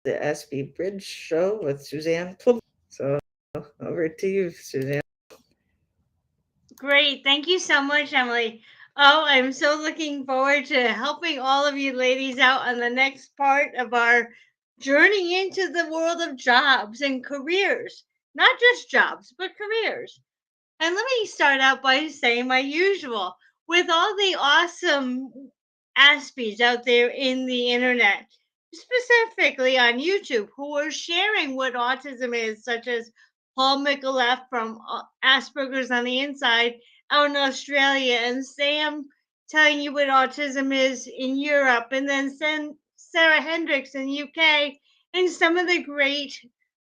the SB Bridge Show with Suzanne. So over to you, Suzanne. Great. Thank you so much, Emily. Oh, I'm so looking forward to helping all of you ladies out on the next part of our journey into the world of jobs and careers. Not just jobs, but careers. And let me start out by saying my usual. With all the awesome Aspies out there in the internet, specifically on YouTube, who are sharing what autism is, such as Paul Micallef from Asperger's on the Inside out in Australia, and Sam telling you what autism is in Europe, and then Sarah Hendricks in UK, and some of the great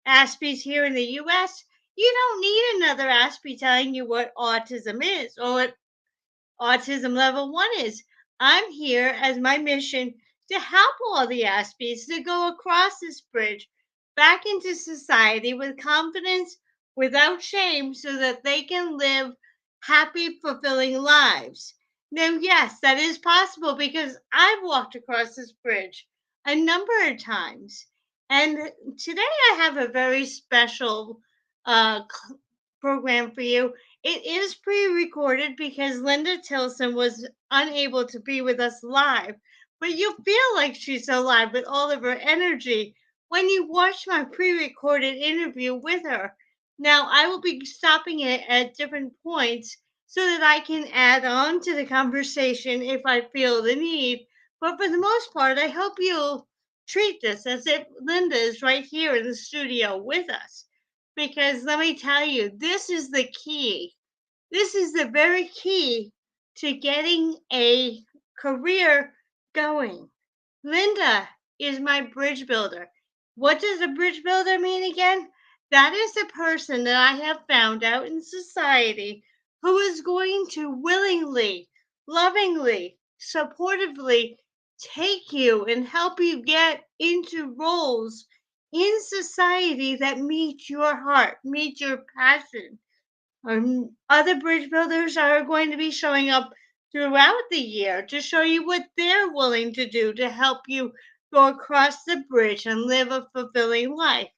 Aspies here in the US. You don't need another Aspie telling you what autism is or what autism level 1 is. I'm here as my mission to help all the Aspies to go across this bridge back into society with confidence, without shame, so that they can live happy, fulfilling lives. Now, yes, that is possible because I've walked across this bridge a number of times. And today I have a very special uh, program for you. It is pre-recorded because Linda Tilson was unable to be with us live, but you feel like she's alive with all of her energy when you watch my pre-recorded interview with her. Now, I will be stopping it at different points so that I can add on to the conversation if I feel the need. But for the most part, I hope you'll treat this as if Linda is right here in the studio with us. Because let me tell you, this is the key. This is the very key to getting a career going. Linda is my bridge builder. What does a bridge builder mean again? That is the person that I have found out in society who is going to willingly, lovingly, supportively take you and help you get into roles in society that meet your heart, meet your passion. Other bridge builders are going to be showing up throughout the year to show you what they're willing to do to help you go across the bridge and live a fulfilling life.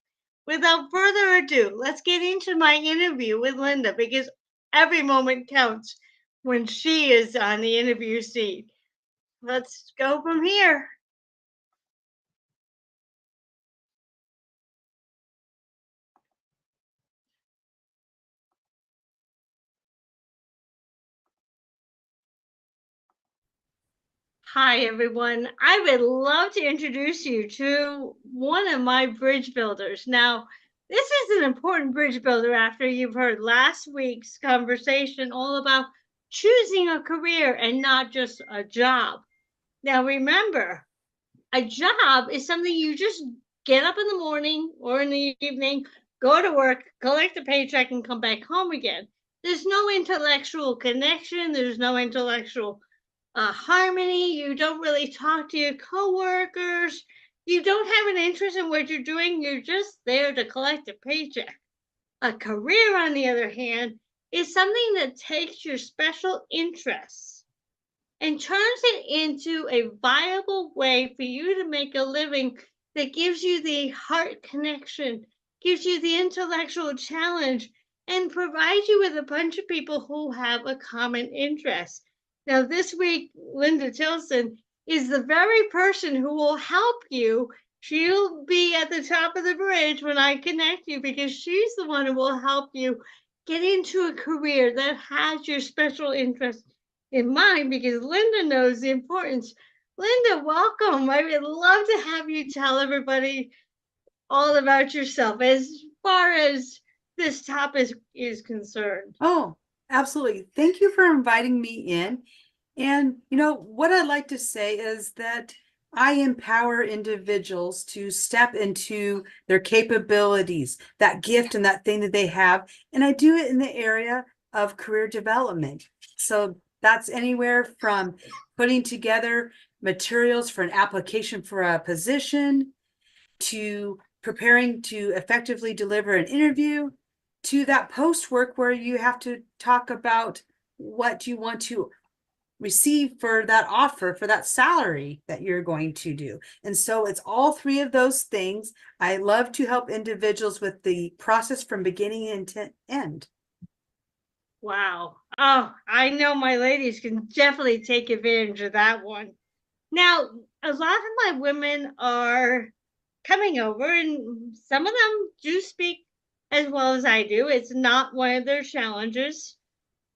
Without further ado, let's get into my interview with Linda because every moment counts when she is on the interview seat. Let's go from here. Hi, everyone. I would love to introduce you to one of my bridge builders. Now, this is an important bridge builder after you've heard last week's conversation all about choosing a career and not just a job. Now, remember, a job is something you just get up in the morning or in the evening, go to work, collect a paycheck, and come back home again. There's no intellectual connection, there's no intellectual harmony. You don't really talk to your coworkers. You don't have an interest in what you're doing. You're just there to collect a paycheck. A career, on the other hand, is something that takes your special interests and turns it into a viable way for you to make a living that gives you the heart connection, gives you the intellectual challenge, and provides you with a bunch of people who have a common interest. Now, this week, Linda Tilson is the very person who will help you. She'll be at the top of the bridge when I connect you because she's the one who will help you get into a career that has your special interest in mind because Linda knows the importance. Linda, welcome. I would love to have you tell everybody all about yourself as far as this topic is concerned. Oh, absolutely. Thank you for inviting me in. And, what I'd like to say is that I empower individuals to step into their capabilities, that gift and that thing that they have. And I do it in the area of career development. So that's anywhere from putting together materials for an application for a position to preparing to effectively deliver an interview to that post work where you have to talk about what you want to receive for that offer, for that salary that you're going to do. And so it's all three of those things. I love to help individuals with the process from beginning to end. Wow. Oh, I know my ladies can definitely take advantage of that one. Now, a lot of my women are coming over, and some of them do speak as well as I do. It's not one of their challenges.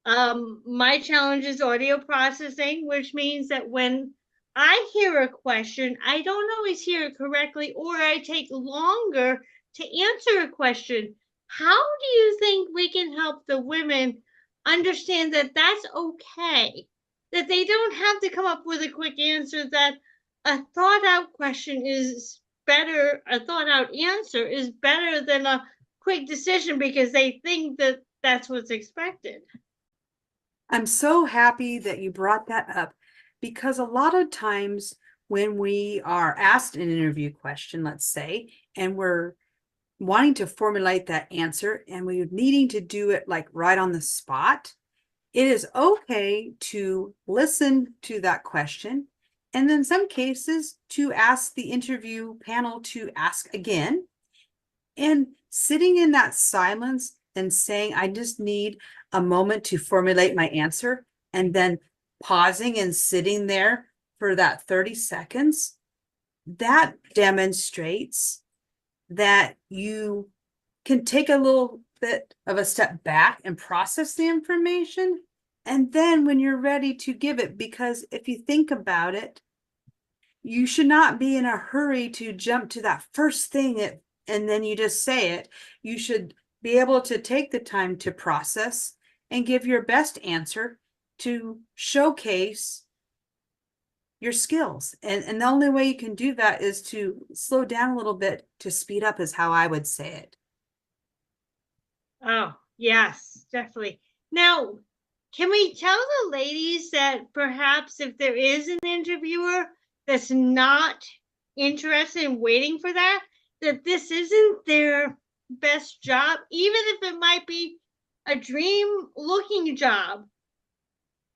My challenge is audio processing, which means that when I hear a question, I don't always hear it correctly, or I take longer to answer a question. How do you think we can help the women understand that that's okay? That they don't have to come up with a quick answer, that a thought out question is better, a thought out answer is better than a quick decision because they think that that's what's expected. I'm so happy that you brought that up, because a lot of times when we are asked an interview question, let's say, and we're wanting to formulate that answer and we're needing to do it like right on the spot, it is okay to listen to that question, and in some cases to ask the interview panel to ask again. And sitting in that silence and saying, I just need a moment to formulate my answer, and then pausing and sitting there for that 30 seconds, that demonstrates that you can take a little bit of a step back and process the information. And then when you're ready to give it, because if you think about it, you should not be in a hurry to jump to that first thing and then you just say it. You should be able to take the time to process and give your best answer to showcase your skills. And the only way you can do that is to slow down a little bit, to speed up, is how I would say it. Oh, yes, definitely. Now, can we tell the ladies that perhaps if there is an interviewer that's not interested in waiting for that, that this isn't their best job, even if it might be a dream looking job?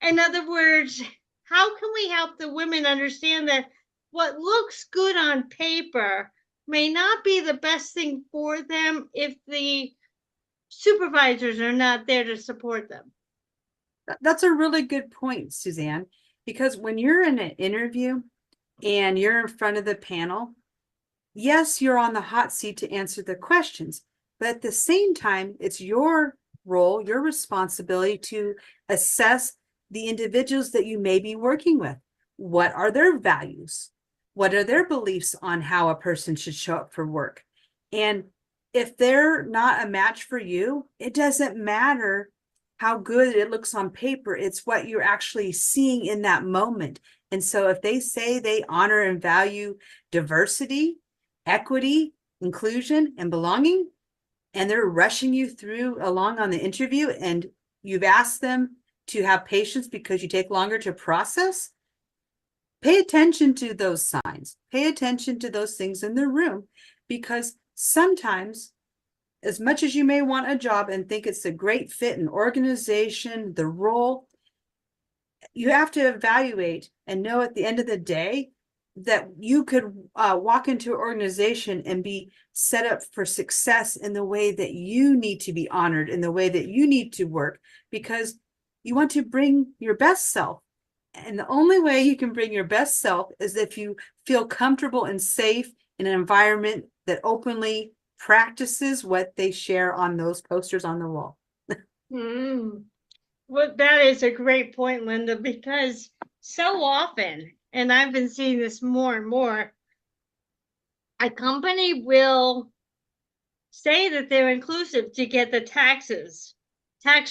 In other words, how can we help the women understand that what looks good on paper may not be the best thing for them if the supervisors are not there to support them? That's a really good point, Suzanne, because when you're in an interview and you're in front of the panel, yes, you're on the hot seat to answer the questions, but at the same time, it's your role, your responsibility to assess the individuals that you may be working with. What are their values? What are their beliefs on how a person should show up for work? And if they're not a match for you, it doesn't matter how good it looks on paper. It's what you're actually seeing in that moment. And so if they say they honor and value diversity, equity, inclusion, and belonging, and they're rushing you through along on the interview, and you've asked them to have patience because you take longer to process, pay attention to those signs. Pay attention to those things in the room, because sometimes, as much as you may want a job and think it's a great fit in organization, the role, you have to evaluate and know at the end of the day that you could walk into an organization and be set up for success in the way that you need to be honored, in the way that you need to work, because you want to bring your best self. And the only way you can bring your best self is if you feel comfortable and safe in an environment that openly practices what they share on those posters on the wall. Well, that is a great point, Linda, because so often, and I've been seeing this more and more, a company will say that they're inclusive to get the tax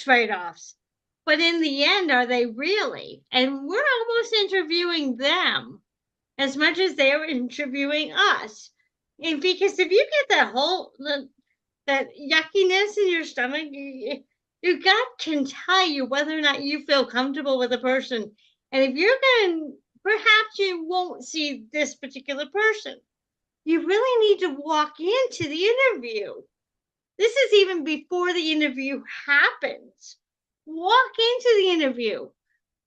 write-offs. But in the end, are they really? And we're almost interviewing them as much as they're interviewing us. And because if you get that yuckiness in your stomach, your gut can tell you whether or not you feel comfortable with a person. And if you're going, perhaps you won't see this particular person. You really need to walk into the interview. This is even before the interview happens. Walk into the interview.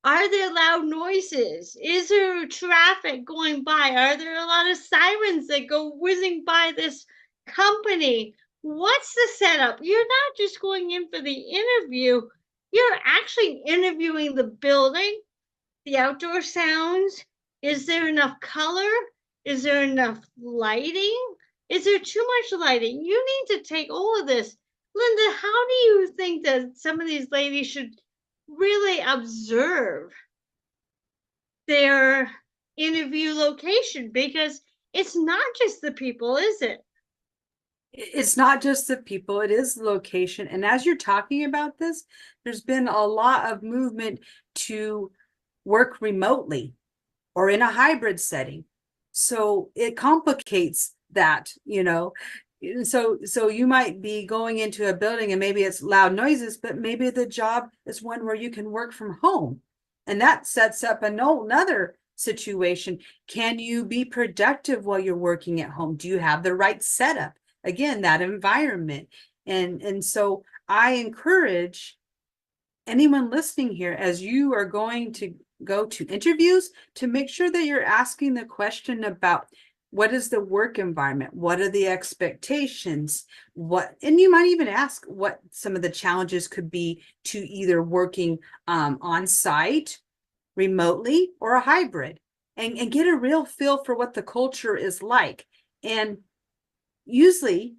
Are there loud noises? Is there traffic going by? Are there a lot of sirens that go whizzing by this company? What's the setup? You're not just going in for the interview, you're actually interviewing the building, the outdoor sounds. Is there enough color? Is there enough lighting? Is there too much lighting? You need to take all of this. Linda, how do you think that some of these ladies should really observe their interview location? Because it's not just the people, is it? It's not just the people, it is the location. And as you're talking about this, there's been a lot of movement to work remotely or in a hybrid setting. So it complicates that, you know. So you might be going into a building and maybe it's loud noises, but maybe the job is one where you can work from home. And that sets up another situation. Can you be productive while you're working at home? Do you have the right setup? Again, that environment. And so I encourage anyone listening here, as you are going to go to interviews, to make sure that you're asking the question about what is the work environment? What are the expectations? And you might even ask what some of the challenges could be to either working on site, remotely, or a hybrid, and get a real feel for what the culture is like. And usually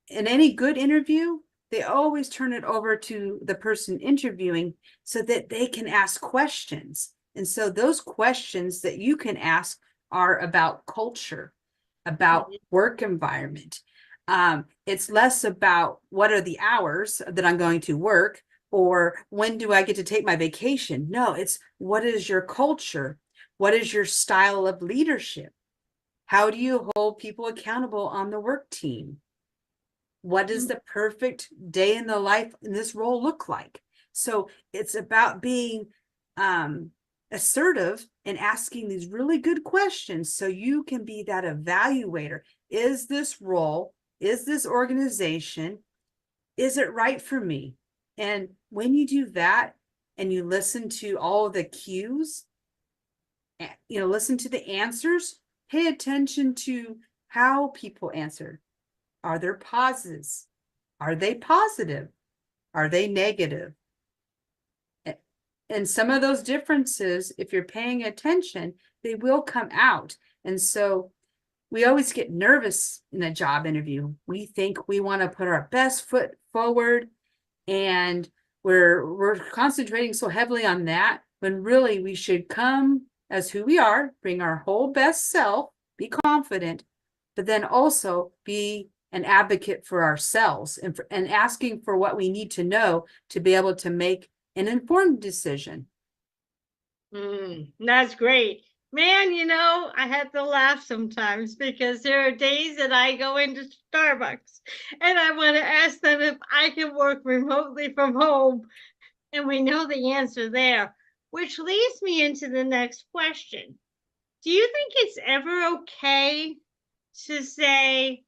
in any good interview, they always turn it over to the person interviewing so that they can ask questions. And so those questions that you can ask are about culture, about work environment. It's less about what are the hours that I'm going to work or when do I get to take my vacation. No, it's what is your culture? What is your style of leadership? How do you hold people accountable on the work team? What does the perfect day in the life in this role look like? So it's about being assertive and asking these really good questions so you can be that evaluator. Is this role, is this organization, is it right for me? And when you do that and you listen to all of the cues, you know, listen to the answers, pay attention to how people answer. Are there pauses? Are they positive? Are they negative? And some of those differences, if you're paying attention, they will come out. And so we always get nervous in a job interview. We think we want to put our best foot forward, and we're concentrating so heavily on that, when really we should come as who we are, bring our whole best self, be confident, but then also be an advocate for ourselves and asking for what we need to know to be able to make an informed decision. That's great. Man, you know, I have to laugh sometimes because there are days that I go into Starbucks and I want to ask them if I can work remotely from home. And we know the answer there, which leads me into the next question. Do you think it's ever okay to say,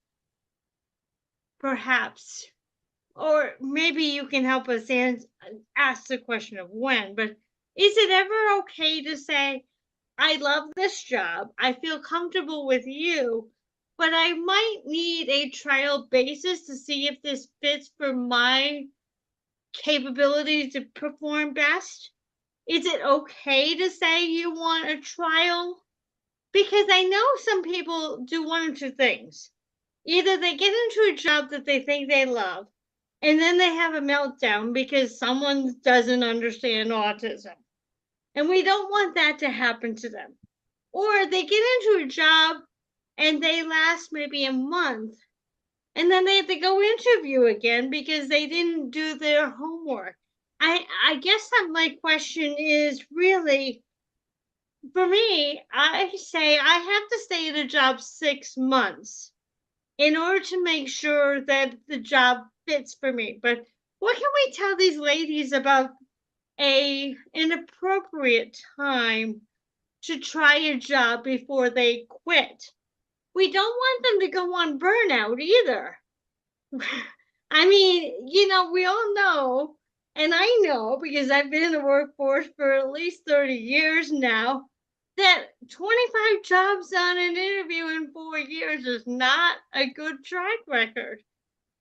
perhaps, or maybe you can help us ask the question of when, but is it ever okay to say, I love this job, I feel comfortable with you, but I might need a trial basis to see if this fits for my capability to perform best? Is it okay to say you want a trial? Because I know some people do one or two things. Either they get into a job that they think they love, and then they have a meltdown because someone doesn't understand autism. And we don't want that to happen to them. Or they get into a job and they last maybe a month, and then they have to go interview again because they didn't do their homework. I guess that my question is really, for me, I say I have to stay at a job 6 months in order to make sure that the job fits for me. But what can we tell these ladies about an appropriate time to try a job before they quit? We don't want them to go on burnout either. I mean, you know, we all know And I know, because I've been in the workforce for at least 30 years now, that 25 jobs on an interview in 4 years is not a good track record.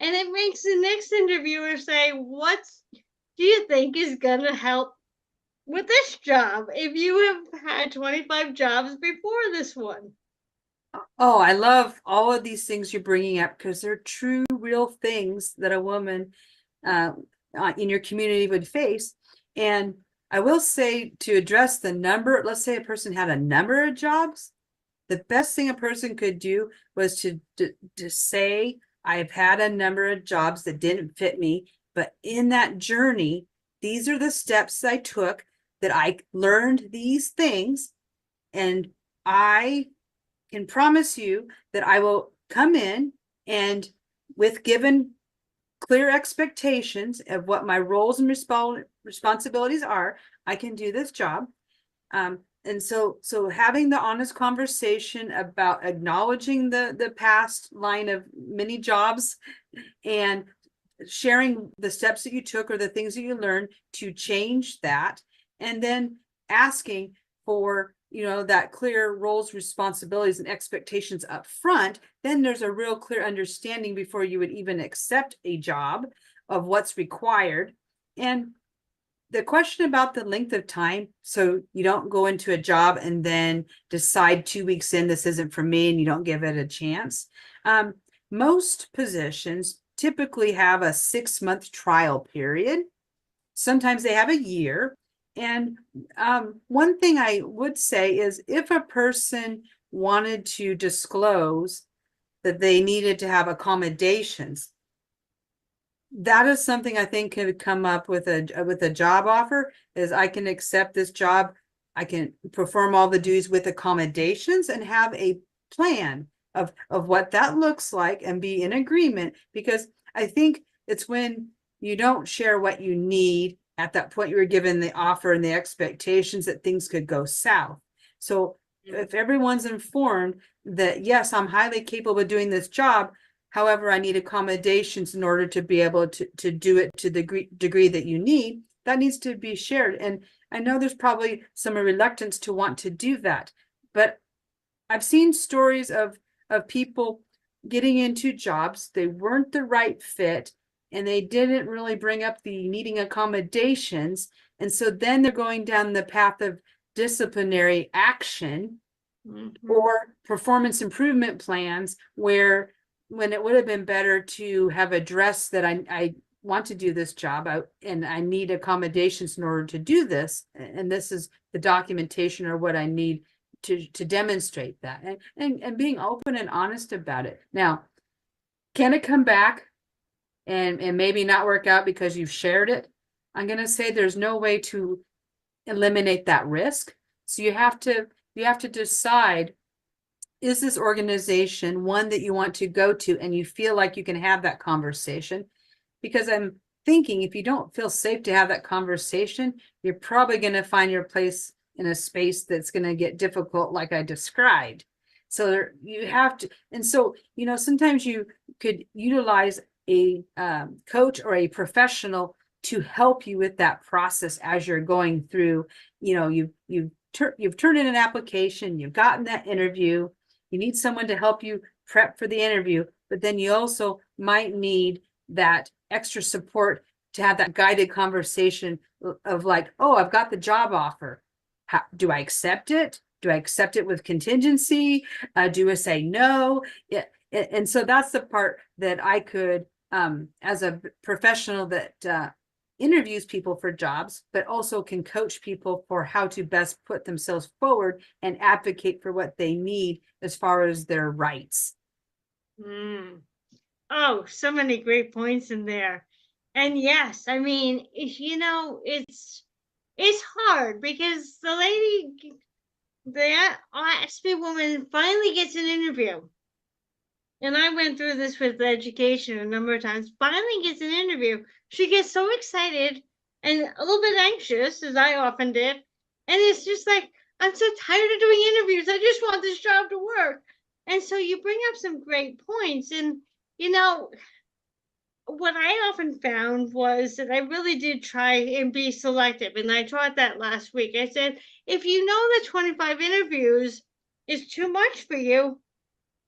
And it makes the next interviewer say, what do you think is going to help with this job if you have had 25 jobs before this one? Oh, I love all of these things you're bringing up because they're true, real things that a woman in your community would face. And I will say, to address the number, let's say a person had a number of jobs, the best thing a person could do was to say, I've had a number of jobs that didn't fit me, but in that journey, these are the steps I took, that I learned these things, and I can promise you that I will come in and, with given clear expectations of what my roles and responsibilities are, I can do this job. And so having the honest conversation about acknowledging the past line of many jobs, and sharing the steps that you took or the things that you learned to change that, and then asking for, that clear roles, responsibilities, and expectations up front, then there's a real clear understanding before you would even accept a job of what's required. And the question about the length of time, so you don't go into a job and then decide 2 weeks in, this isn't for me, and you don't give it a chance. Most positions typically have a 6-month trial period. Sometimes they have a year. And one thing I would say is, if a person wanted to disclose that they needed to have accommodations, that is something I think could come up with a job offer, is I can accept this job, I can perform all the duties with accommodations, and have a plan of what that looks like and be in agreement. Because I think it's when you don't share what you need at that point you were given the offer and the expectations that things could go south. So if everyone's informed that, yes, I'm highly capable of doing this job, however, I need accommodations in order to be able to do it to the degree that you need, that needs to be shared. And I know there's probably some reluctance to want to do that, but I've seen stories of people getting into jobs, they weren't the right fit, and they didn't really bring up the needing accommodations. And so then they're going down the path of disciplinary action or performance improvement plans, where, when it would have been better to have addressed that I want to do this job and I need accommodations in order to do this, and this is the documentation or what I need to demonstrate that, and being open and honest about it. Now, can it come back and maybe not work out because you've shared it? I'm going to say there's no way to eliminate that risk. So you have to decide, is this organization one that you want to go to and you feel like you can have that conversation? Because I'm thinking, if you don't feel safe to have that conversation, you're probably going to find your place in a space that's going to get difficult, like I described. So you have to, and so, sometimes you could utilize a coach or a professional to help you with that process as you're going through. You've turned in an application, you've gotten that interview, you need someone to help you prep for the interview, but then you also might need that extra support to have that guided conversation of like, oh, I've got the job offer. Do I accept it? Do I accept it with contingency? Do I say no? Yeah. And so that's the part that I could, as a professional that interviews people for jobs, but also can coach people for how to best put themselves forward and advocate for what they need as far as their rights. Oh, so many great points in there. And yes, I mean, it's hard because the Aspie woman finally gets an interview. And I went through this with education a number of times. Finally gets an interview. She gets so excited and a little bit anxious, as I often did. And it's just like, I'm so tired of doing interviews. I just want this job to work. And so you bring up some great points. And, what I often found was that I really did try and be selective. And I taught that last week. I said, if you know that 25 interviews is too much for you,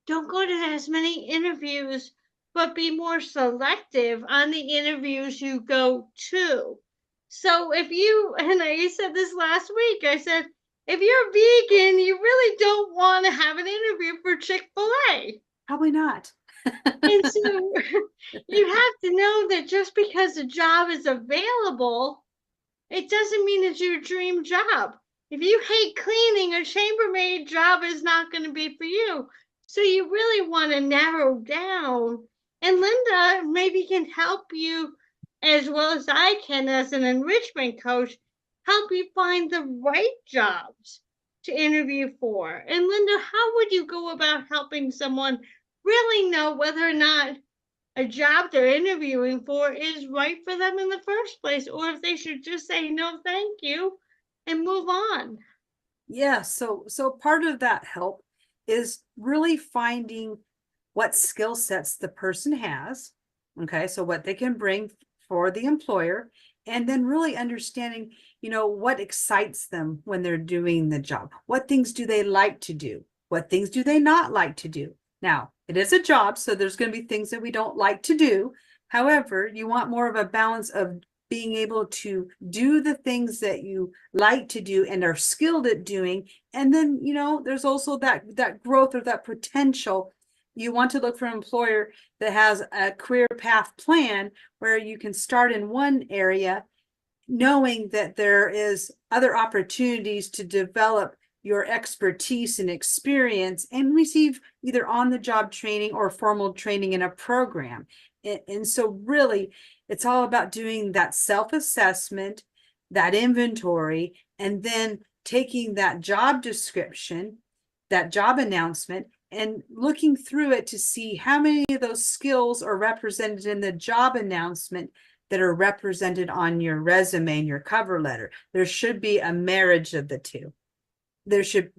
don't go to as many interviews, but be more selective on the interviews you go to. So if you, and I said this last week, I said, if you're vegan, you really don't want to have an interview for Chick-fil-A. Probably not. And so you have to know that just because a job is available, it doesn't mean it's your dream job. If you hate cleaning, a chambermaid job is not going to be for you. So you really want to narrow down. And Linda maybe can help you as well as I can as an enrichment coach, help you find the right jobs to interview for. And Linda, how would you go about helping someone really know whether or not a job they're interviewing for is right for them in the first place, or if they should just say no thank you and move on? Yeah, so part of that help is really finding what skill sets the person has. Okay, so what they can bring for the employer, and then really understanding, what excites them when they're doing the job. What things do they like to do? What things do they not like to do? Now, it is a job, so there's going to be things that we don't like to do. However, you want more of a balance of being able to do the things that you like to do and are skilled at doing. And then, there's also that growth or that potential. You want to look for an employer that has a career path plan where you can start in one area, knowing that there is other opportunities to develop your expertise and experience and receive either on-the-job training or formal training in a program. And so really, it's all about doing that self-assessment, that inventory, and then taking that job description, that job announcement, and looking through it to see how many of those skills are represented in the job announcement that are represented on your resume and your cover letter. There should be a marriage of the two. There should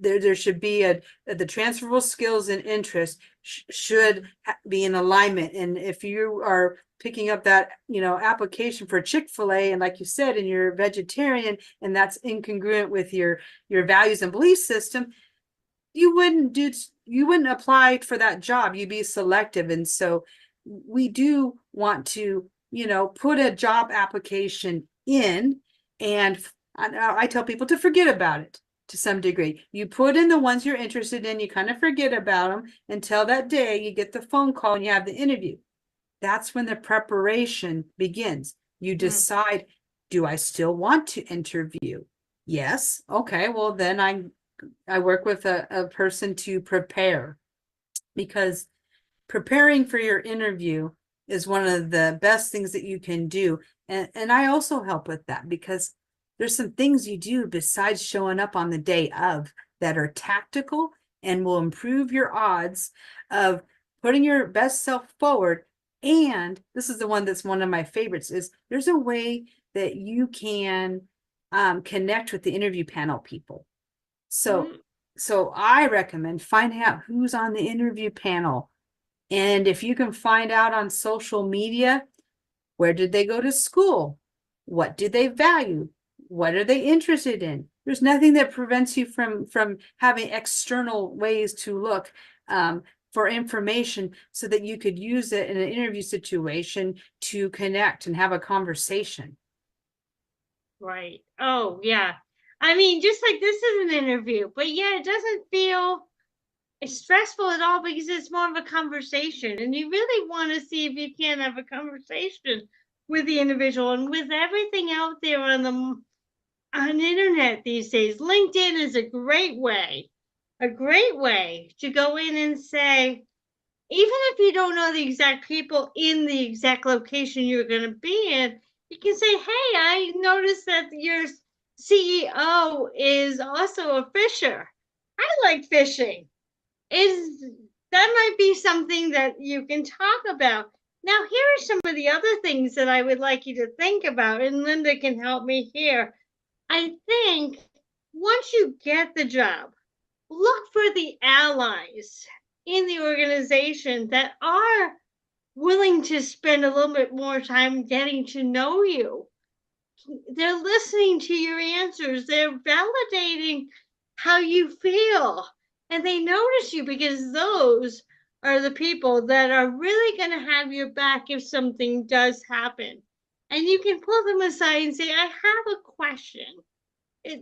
be the transferable skills and interests should be in alignment. And if you are picking up that application for Chick-fil-A, and like you said, and you're vegetarian, and that's incongruent with your values and belief system, you wouldn't apply for that job. You'd be selective. And so we do want to put a job application in, and I tell people to forget about it. To some degree, you put in the ones you're interested in, you kind of forget about them until that day you get the phone call and you have the interview. That's when the preparation begins. You decide, do I still want to interview? Yes. Okay, well then I work with a person to prepare, because preparing for your interview is one of the best things that you can do. And I also help with that, because there's some things you do besides showing up on the day of that are tactical and will improve your odds of putting your best self forward. And this is the one that's one of my favorites, is there's a way that you can connect with the interview panel people. So I recommend finding out who's on the interview panel. And if you can find out on social media, where did they go to school? What do they value? What are they interested in? There's nothing that prevents you from having external ways to look for information so that you could use it in an interview situation to connect and have a conversation. Right. Oh, yeah. I mean, just like this is an interview, but yeah, it doesn't feel stressful at all because it's more of a conversation. And you really want to see if you can have a conversation with the individual. And with everything out there on the internet these days, LinkedIn is a great way to go in and say, even if you don't know the exact people in the exact location you're going to be in, you can say, hey, I noticed that your CEO is also a fisher. I like fishing. That might be something that you can talk about. Now, here are some of the other things that I would like you to think about, and Linda can help me here. I think once you get the job, look for the allies in the organization that are willing to spend a little bit more time getting to know you. They're listening to your answers. They're validating how you feel. And they notice you because those are the people that are really going to have your back if something does happen. And you can pull them aside and say, I have a question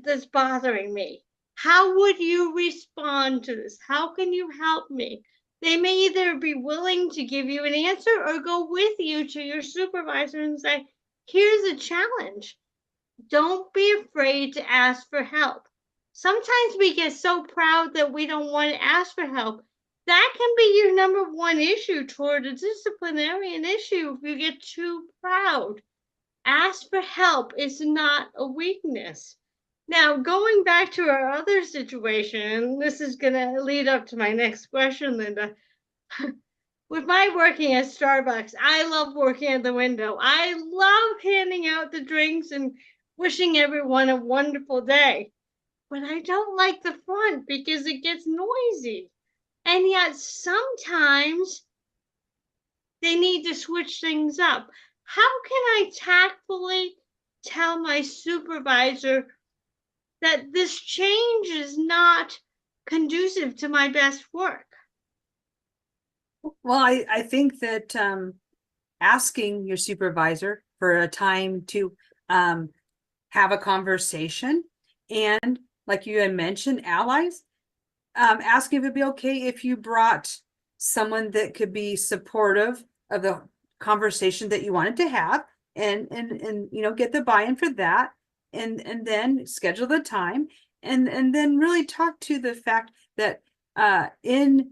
that's bothering me. How would you respond to this? How can you help me? They may either be willing to give you an answer or go with you to your supervisor and say, here's a challenge. Don't be afraid to ask for help. Sometimes we get so proud that we don't want to ask for help. That can be your number one issue toward a disciplinarian issue if you get too proud. Ask for help is not a weakness. Now, going back to our other situation, and this is going to lead up to my next question, Linda. With my working at Starbucks, I love working at the window. I love handing out the drinks and wishing everyone a wonderful day. But I don't like the front because it gets noisy. And yet sometimes they need to switch things up. How can I tactfully tell my supervisor that this change is not conducive to my best work? Well, I think that asking your supervisor for a time to have a conversation, and like you had mentioned, allies, ask if it'd be okay if you brought someone that could be supportive of the conversation that you wanted to have, and get the buy-in for that, and then schedule the time, and then really talk to the fact that in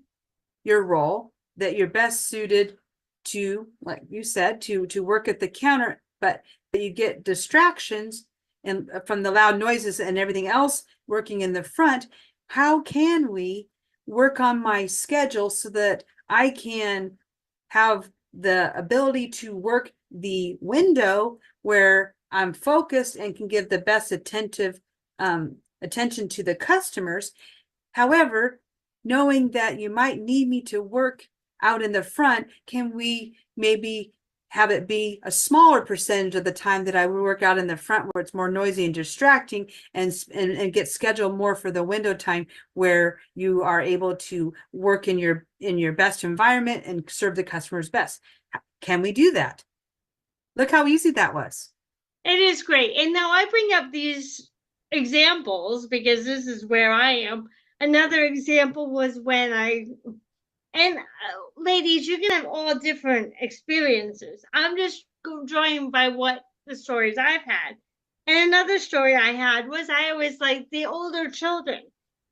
your role that you're best suited to, like you said, to work at the counter, but you get distractions and from the loud noises and everything else working in the front. How can we work on my schedule so that I can have the ability to work the window where I'm focused and can give the best attention to the customers? However, knowing that you might need me to work out in the front, can we maybe have it be a smaller percentage of the time that I would work out in the front where it's more noisy and distracting, and get scheduled more for the window time where you are able to work in your best environment and serve the customers best? Can we do that? Look how easy that was. It is great. And now I bring up these examples because this is where I am. Another example was when ladies, you can have all different experiences. I'm just drawing by what the stories I've had. And another story I had was I always liked the older children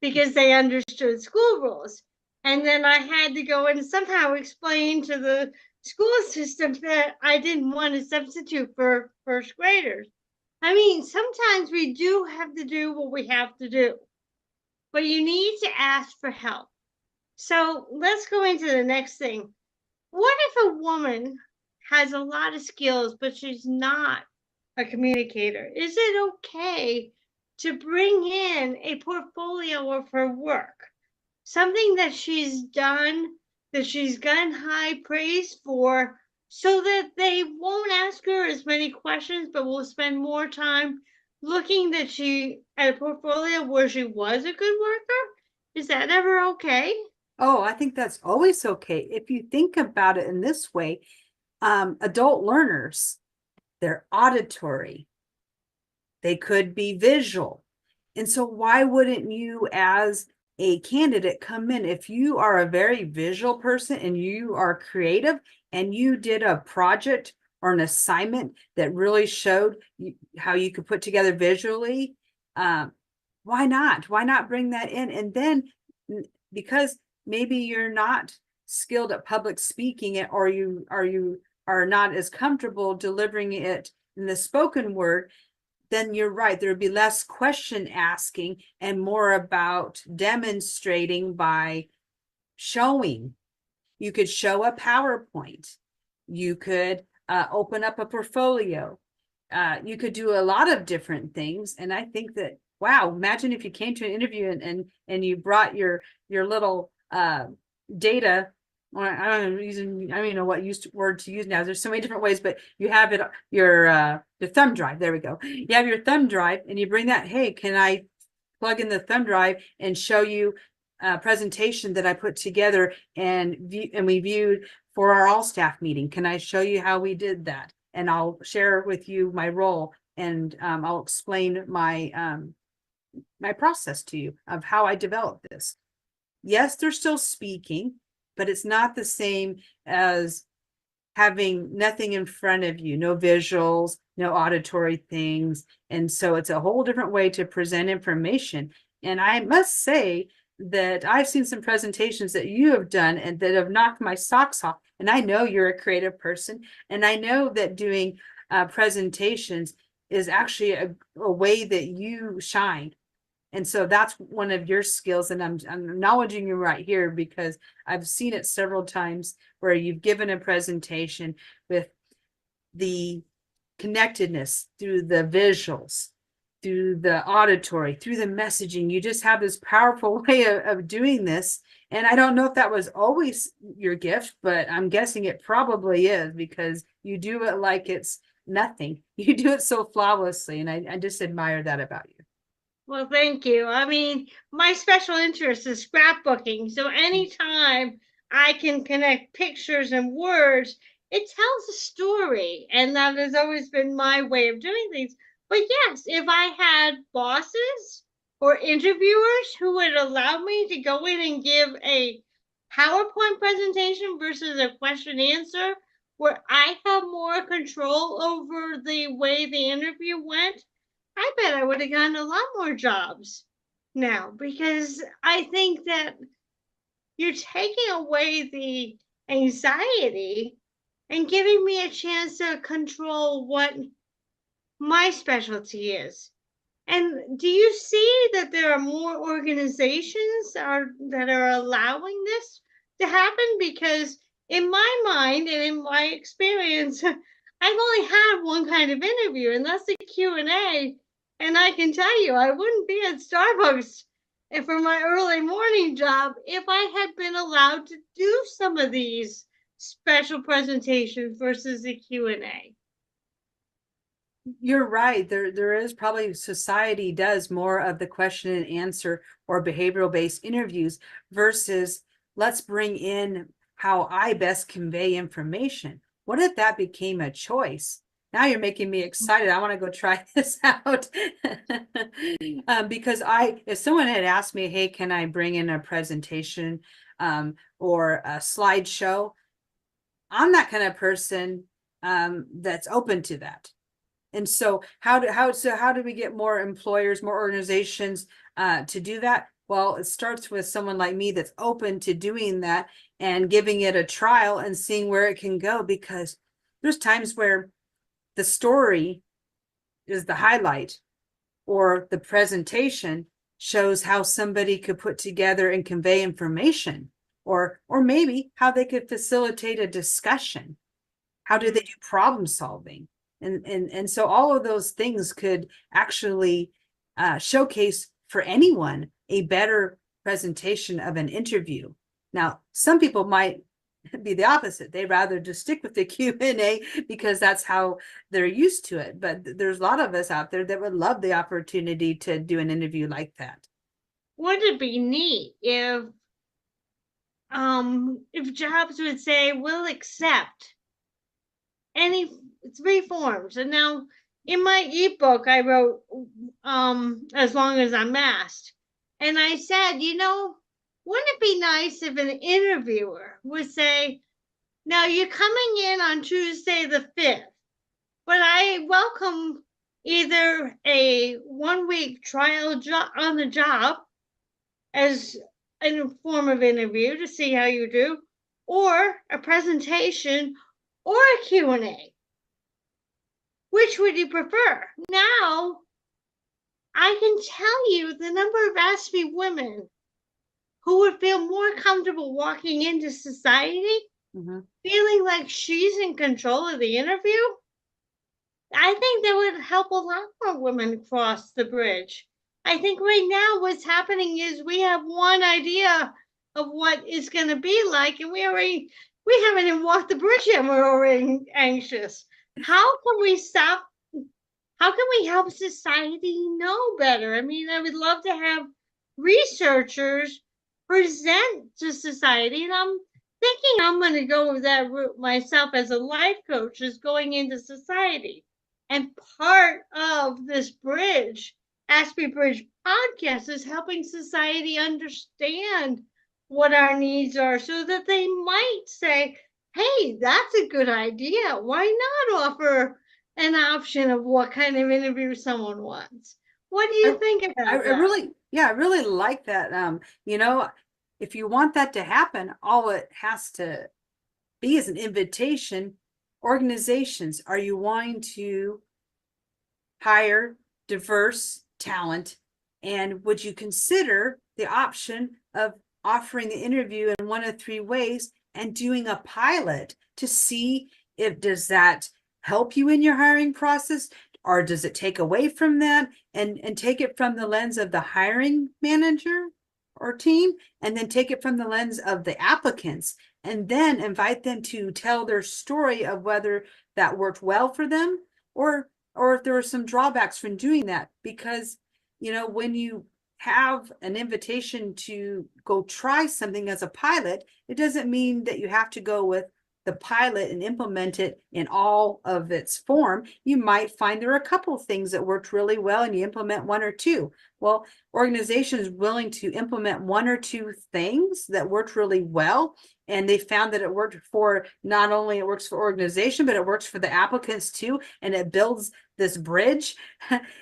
because they understood school rules. And then I had to go and somehow explain to the school system that I didn't want to substitute for first graders. I mean, sometimes we do have to do what we have to do, but you need to ask for help. So let's go into the next thing. What if a woman has a lot of skills, but she's not a communicator? Is it okay to bring in a portfolio of her work? Something that she's done, that she's gotten high praise for, so that they won't ask her as many questions, but will spend more time looking at a portfolio where she was a good worker? Is that ever okay? Oh, I think that's always okay. If you think about it in this way, adult learners, they're auditory. They could be visual. And so why wouldn't you, as a candidate, come in if you are a very visual person and you are creative and you did a project or an assignment that really showed how you could put together visually? Why not bring that in? And then, because maybe you're not skilled at public speaking it, or you are not as comfortable delivering it in the spoken word, then you're right. There would be less question asking and more about demonstrating by showing. You could show a PowerPoint. You could open up a portfolio. You could do a lot of different things. And I think that, wow, imagine if you came to an interview and you brought your little data Or I don't know, using, I don't even know what word to use now. There's so many different ways, but you have it, your thumb drive. There we go. You have your thumb drive and you bring that, hey, can I plug in the thumb drive and show you a presentation that I put together and we viewed for our all staff meeting? Can I show you how we did that? And I'll share with you my role, and I'll explain my my process to you of how I developed this. Yes, they're still speaking, but it's not the same as having nothing in front of you, no visuals, no auditory things. And so it's a whole different way to present information. And I must say that I've seen some presentations that you have done and that have knocked my socks off. And I know you're a creative person. And I know that doing presentations is actually a way that you shine. And so that's one of your skills. And I'm acknowledging you right here because I've seen it several times where you've given a presentation with the connectedness through the visuals, through the auditory, through the messaging. You just have this powerful way of doing this. And I don't know if that was always your gift, but I'm guessing it probably is, because you do it like it's nothing. You do it so flawlessly. And I just admire that about you. Well, thank you. I mean, my special interest is scrapbooking. So anytime I can connect pictures and words, it tells a story. And that has always been my way of doing things. But yes, if I had bosses or interviewers who would allow me to go in and give a PowerPoint presentation versus a question answer, where I have more control over the way the interview went, I bet I would have gotten a lot more jobs now, because I think that you're taking away the anxiety and giving me a chance to control what my specialty is. And do you see that there are more organizations that are allowing this to happen? Because in my mind and in my experience, I've only had one kind of interview, and that's the Q&A. And I can tell you, I wouldn't be at Starbucks for my early morning job if I had been allowed to do some of these special presentations versus the Q&A. You're right. There is probably, society does more of the question and answer or behavioral based interviews versus let's bring in how I best convey information. What if that became a choice? Now you're making me excited. I want to go try this out. Because if someone had asked me, hey, can I bring in a presentation or a slideshow? I'm that kind of person that's open to that. And so how do we get more employers, more organizations to do that? Well, it starts with someone like me that's open to doing that and giving it a trial and seeing where it can go, because there's times where the story is the highlight, or the presentation shows how somebody could put together and convey information, or maybe how they could facilitate a discussion. How do they do problem solving? And so all of those things could actually showcase for anyone a better presentation of an interview. Now, some people might be the opposite. They'd rather just stick with the Q&A because that's how they're used to it. But there's a lot of us out there that would love the opportunity to do an interview like that. Wouldn't it be neat if jobs would say, we'll accept any 3 forms? And now in my ebook, I wrote, as long as I'm masked. And I said, wouldn't it be nice if an interviewer would say, now you're coming in on Tuesday the 5th, but I welcome either a 1-week trial on the job as a form of interview to see how you do, or a presentation, or a Q&A. Which would you prefer? Now, I can tell you the number of ASPE women who would feel more comfortable walking into society, feeling like she's in control of the interview. I think that would help a lot more women cross the bridge. I think right now what's happening is we have one idea of what it's going to be like, and we haven't even walked the bridge yet. We're already anxious. How can we stop? How can we help society know better? I mean, I would love to have researchers present to society, and I'm thinking I'm going to go that route myself as a life coach, is going into society. And part of this bridge, Ask Me Bridge podcast, is helping society understand what our needs are so that they might say, hey, that's a good idea. Why not offer an option of what kind of interview someone wants? What do you think about that? I really like that. If you want that to happen, all it has to be is an invitation. Organizations, are you wanting to hire diverse talent? And would you consider the option of offering the interview in one of 3 ways and doing a pilot to see if does that help you in your hiring process, or does it take away from that, and take it from the lens of the hiring manager or team, and then take it from the lens of the applicants, and then invite them to tell their story of whether that worked well for them, or if there were some drawbacks from doing that. Because when you have an invitation to go try something as a pilot, it doesn't mean that you have to go with the pilot and implement it in all of its form. You might find there are a couple of things that worked really well and you implement 1 or 2. Well, organizations willing to implement 1 or 2 things that worked really well, and they found that it worked for, not only it works for organization, but it works for the applicants too, and it builds this bridge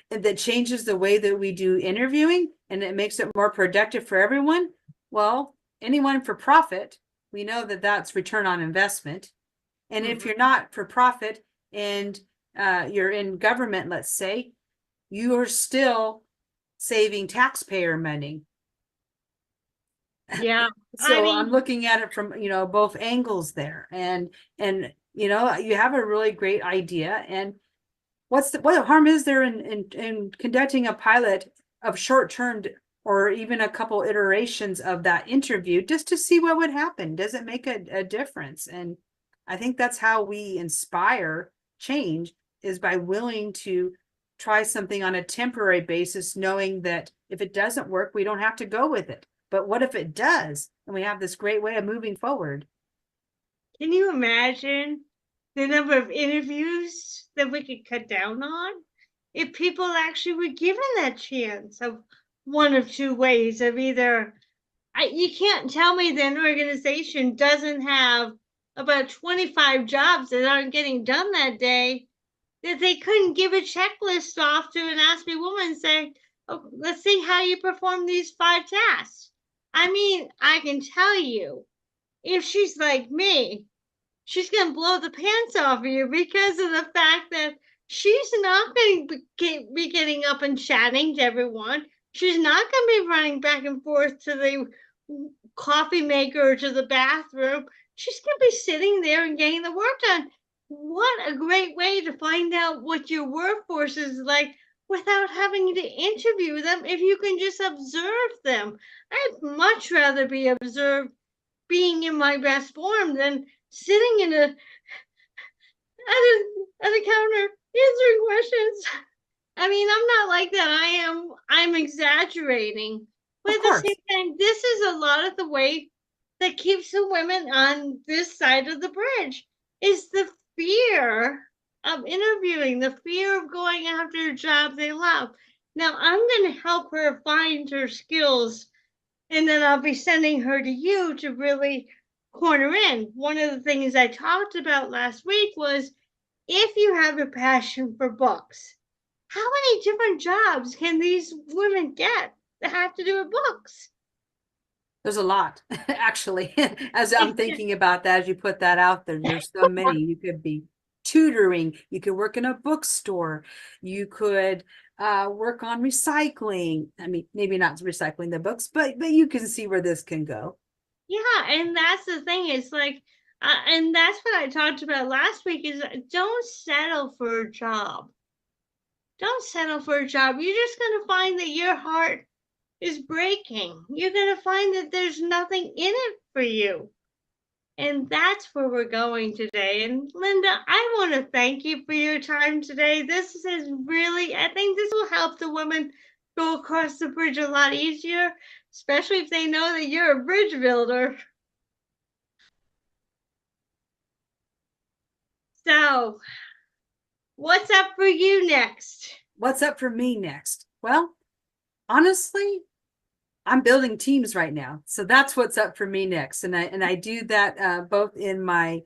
that changes the way that we do interviewing, and it makes it more productive for everyone. Well, anyone for profit, we know that that's return on investment. And if you're not for profit and you're in government, let's say, you are still saving taxpayer money. Yeah. So I'm looking at it from, both angles there. And you have a really great idea. And what harm is there in conducting a pilot of short-term, or even a couple iterations of that interview, just to see what would happen? Does it make a difference? And I think that's how we inspire change, is by willing to try something on a temporary basis, knowing that if it doesn't work, we don't have to go with it. But what if it does, and we have this great way of moving forward? Can you imagine the number of interviews that we could cut down on if people actually were given that chance of 1 of 2 ways of either? You can't tell me that an organization doesn't have about 25 jobs that aren't getting done that day, that they couldn't give a checklist off to an Ask Me woman and say, oh, let's see how you perform these 5 tasks. I mean, I can tell you, if she's like me, she's going to blow the pants off of you, because of the fact that she's not going to be getting up and chatting to everyone. She's not going to be running back and forth to the coffee maker or to the bathroom. She's going to be sitting there and getting the work done. What a great way to find out what your workforce is like without having to interview them, if you can just observe them. I'd much rather be observed being in my best form than sitting at a counter answering questions. I mean, I'm not like that. I'm exaggerating. But at the same time, this is a lot of the way that keeps the women on this side of the bridge, is the fear of interviewing, the fear of going after a job they love. Now, I'm going to help her find her skills, and then I'll be sending her to you to really corner in. One of the things I talked about last week was, if you have a passion for books, how many different jobs can these women get that have to do with books? There's a lot, actually. As I'm thinking about that, as you put that out there, there's so many. You could be tutoring, you could work in a bookstore, you could work on recycling. I mean, maybe not recycling the books, but you can see where this can go. Yeah, and that's the thing. It's like, and that's what I talked about last week, is don't settle for a job. Don't settle for a job. You're just going to find that your heart is breaking. You're going to find that there's nothing in it for you. And that's where we're going today. And Linda, I want to thank you for your time today. This is really, I think this will help the women go across the bridge a lot easier, especially if they know that you're a bridge builder. So, what's up for you next? What's up for me next? Well, honestly, I'm building teams right now. So that's what's up for me next. And I do that both in my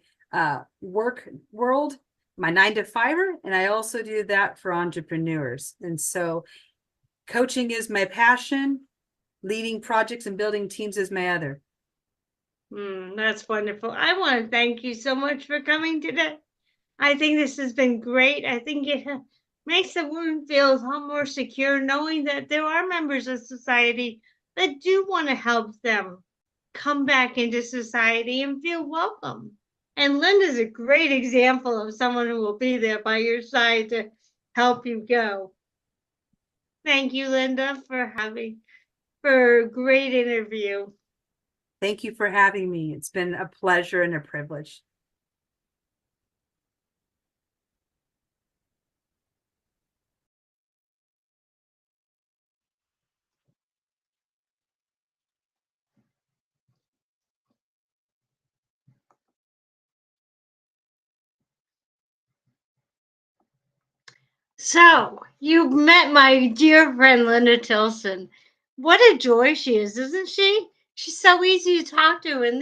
work world, my 9-to-5er, and I also do that for entrepreneurs. And so coaching is my passion, leading projects and building teams is my other. That's wonderful. I want to thank you so much for coming today. I think this has been great. I think it makes the woman feel a lot more secure knowing that there are members of society that do want to help them come back into society and feel welcome. And Linda's a great example of someone who will be there by your side to help you go. Thank you, Linda, for a great interview. Thank you for having me. It's been a pleasure and a privilege. So, you've met my dear friend Linda Tilson. What a joy she is, isn't she? She's so easy to talk to. And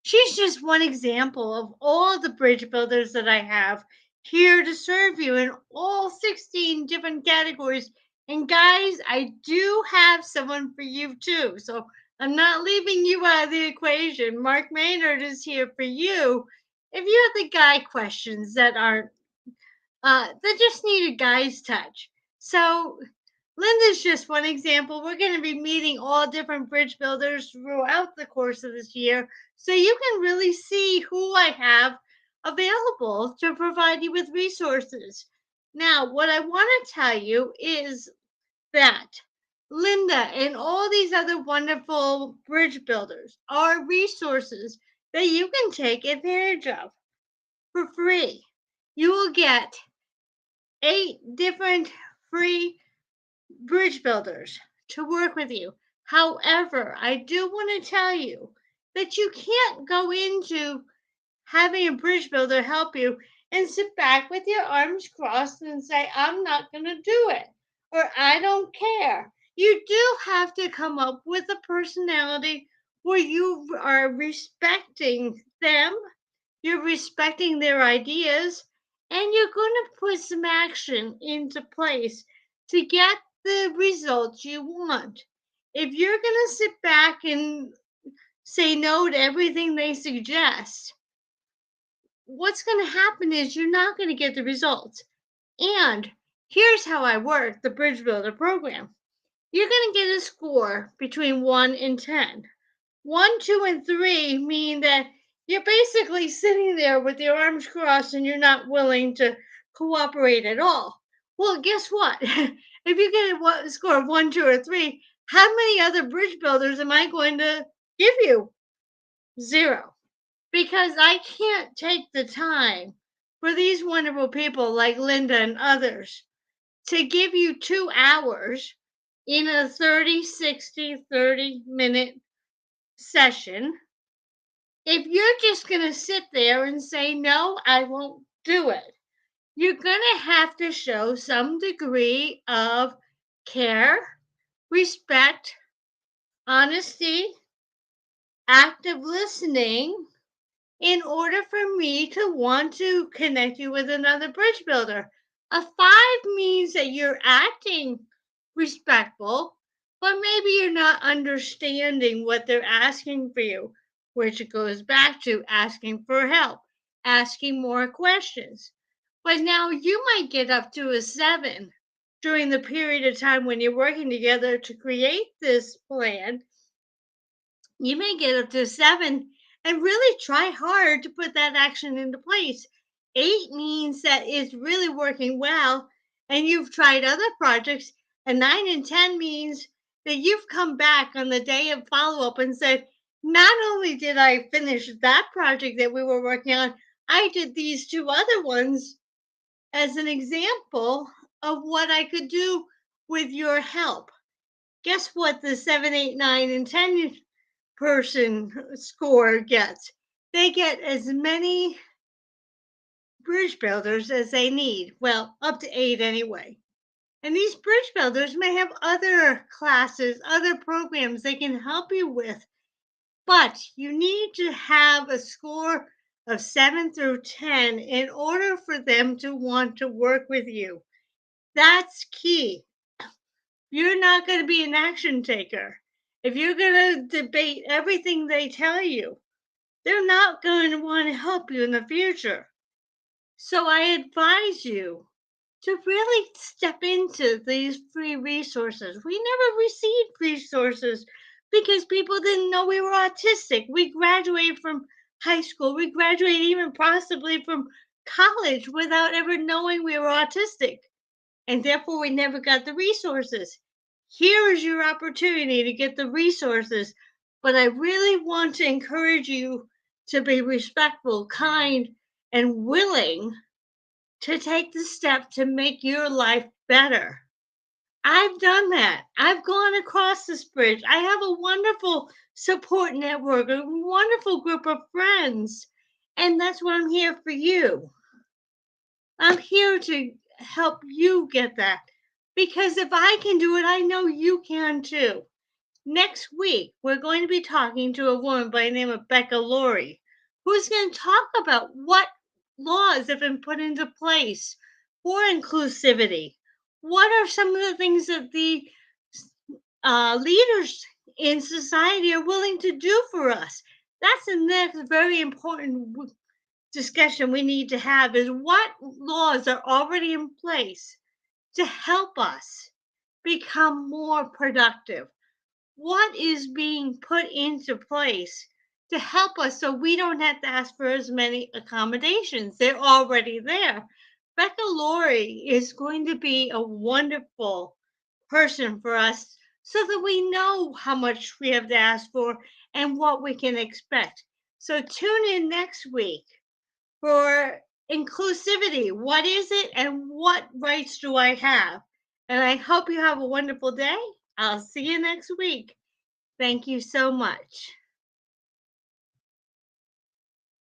she's just one example of all the bridge builders that I have here to serve you in all 16 different categories. And guys, I do have someone for you too. So, I'm not leaving you out of the equation. Mark Maynard is here for you. If you have the guy questions that aren't that just need a guy's touch. So Linda's just one example. We're going to be meeting all different bridge builders throughout the course of this year, so you can really see who I have available to provide you with resources. Now, what I want to tell you is that Linda and all these other wonderful bridge builders are resources that you can take advantage of for free. You will get 8 different free bridge builders to work with you. However, I do want to tell you that you can't go into having a bridge builder help you and sit back with your arms crossed and say, I'm not going to do it, or I don't care. You do have to come up with a personality where you are respecting them, you're respecting their ideas, and you're going to put some action into place to get the results you want. If you're going to sit back and say no to everything they suggest, what's going to happen is you're not going to get the results. And here's how I work the Bridge Builder program. You're going to get a score between 1 and 10. 1, 2, and 3 mean that you're basically sitting there with your arms crossed and you're not willing to cooperate at all. Well, guess what? If you get a score of 1, 2, or 3, how many other bridge builders am I going to give you? 0. Because I can't take the time for these wonderful people like Linda and others to give you 2 hours in a 30, 60, 30-minute session. If you're just going to sit there and say, no, I won't do it, you're going to have to show some degree of care, respect, honesty, active listening in order for me to want to connect you with another bridge builder. A 5 means that you're acting respectful, but maybe you're not understanding what they're asking for you, which goes back to asking for help, asking more questions. But now you might get up to a 7 during the period of time when you're working together to create this plan. You may get up to 7 and really try hard to put that action into place. 8 means that it's really working well and you've tried other projects. And 9 and 10 means that you've come back on the day of follow-up and said, not only did I finish that project that we were working on, I did these 2 other ones as an example of what I could do with your help. Guess what the 7, 8, 9, and 10 person score gets? They get as many bridge builders as they need. Well, up to 8 anyway. And these bridge builders may have other classes, other programs they can help you with. But you need to have a score of 7 through 10 in order for them to want to work with you. That's key. You're not going to be an action taker. If you're going to debate everything they tell you, they're not going to want to help you in the future. So I advise you to really step into these free resources. We never received resources because people didn't know we were autistic. We graduated from high school, we graduated even possibly from college without ever knowing we were autistic. And therefore, we never got the resources. Here is your opportunity to get the resources. But I really want to encourage you to be respectful, kind, and willing to take the step to make your life better. I've done that. I've gone across this bridge. I have a wonderful support network, a wonderful group of friends. And that's what I'm here for you. I'm here to help you get that. Because if I can do it, I know you can too. Next week, we're going to be talking to a woman by the name of Becca Laurie, who's going to talk about what laws have been put into place for inclusivity. What are some of the things that the leaders in society are willing to do for us? That's the next very important discussion we need to have, is what laws are already in place to help us become more productive. What is being put into place to help us so we don't have to ask for as many accommodations? They're already there. Becca Laurie is going to be a wonderful person for us so that we know how much we have to ask for and what we can expect. So tune in next week for inclusivity. What is it and what rights do I have? And I hope you have a wonderful day. I'll see you next week. Thank you so much.